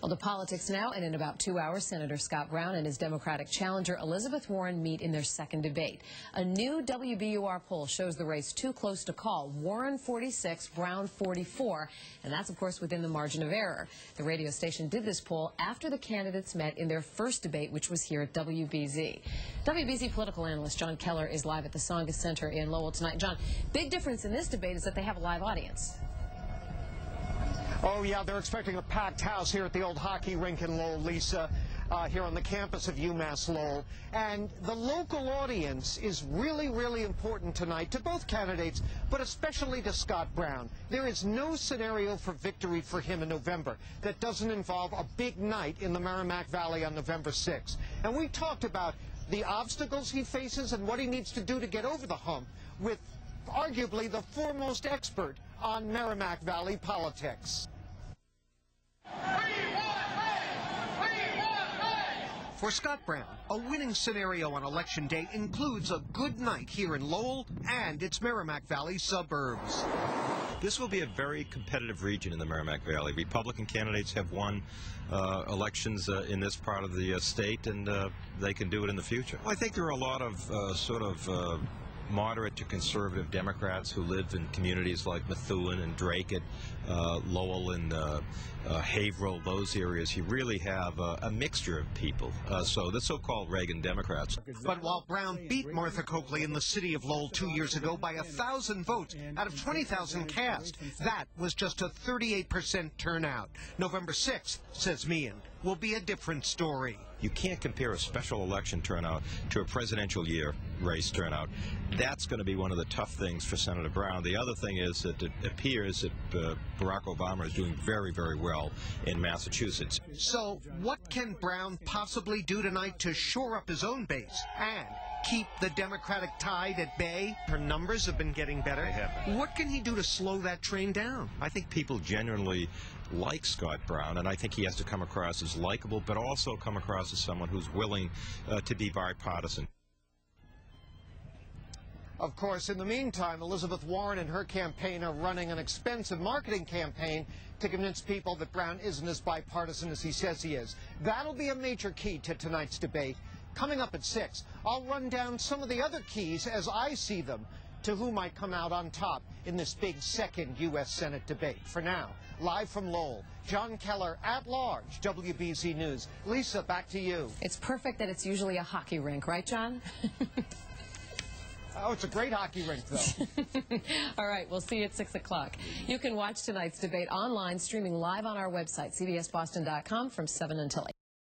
Well, to politics now, and in about 2 hours, Senator Scott Brown and his Democratic challenger Elizabeth Warren meet in their second debate. A new WBUR poll shows the race too close to call. Warren 46, Brown 44, and that's, of course, within the margin of error. The radio station did this poll after the candidates met in their first debate, which was here at WBZ. WBZ political analyst John Keller is live at the Tsongas Center in Lowell tonight. John, big difference in this debate is that they have a live audience. Oh, yeah, they're expecting a packed house here at the old hockey rink in Lowell, Lisa, here on the campus of UMass Lowell. And the local audience is really, really important tonight to both candidates, but especially to Scott Brown. There is no scenario for victory for him in November that doesn't involve a big night in the Merrimack Valley on November 6th. And we talked about the obstacles he faces and what he needs to do to get over the hump with arguably the foremost expert on Merrimack Valley politics. For Scott Brown, a winning scenario on Election Day includes a good night here in Lowell and its Merrimack Valley suburbs. This will be a very competitive region in the Merrimack Valley. Republican candidates have won elections in this part of the state, and they can do it in the future. I think there are a lot of moderate to conservative Democrats who live in communities like Methuen and Drake, Lowell and Haverhill, those areas. You really have a mixture of people, so the so-called Reagan Democrats. But while Brown beat Martha Coakley in the city of Lowell 2 years ago by 1,000 votes out of 20,000 cast, that was just a 38% turnout. November 6th, says Meehan, will be a different story. You can't compare a special election turnout to a presidential year race turnout. That's going to be one of the tough things for Senator Brown. The other thing is that it appears that Barack Obama is doing very, very well in Massachusetts. So what can Brown possibly do tonight to shore up his own base and keep the Democratic tide at bay? Her numbers have been getting better. What can he do to slow that train down? I think people genuinely like Scott Brown, and I think he has to come across as likable, but also come across as someone who's willing to be bipartisan. Of course, in the meantime, Elizabeth Warren and her campaign are running an expensive marketing campaign to convince people that Brown isn't as bipartisan as he says he is. That'll be a major key to tonight's debate. Coming up at 6, I'll run down some of the other keys as I see them to who might come out on top in this big second U.S. Senate debate. For now, live from Lowell, John Keller, at large, WBZ News. Lisa, back to you. It's perfect that it's usually a hockey rink, right, John? Oh, it's a great hockey rink, though. All right, we'll see you at 6 o'clock. You can watch tonight's debate online, streaming live on our website, cbsboston.com, from 7 until 8.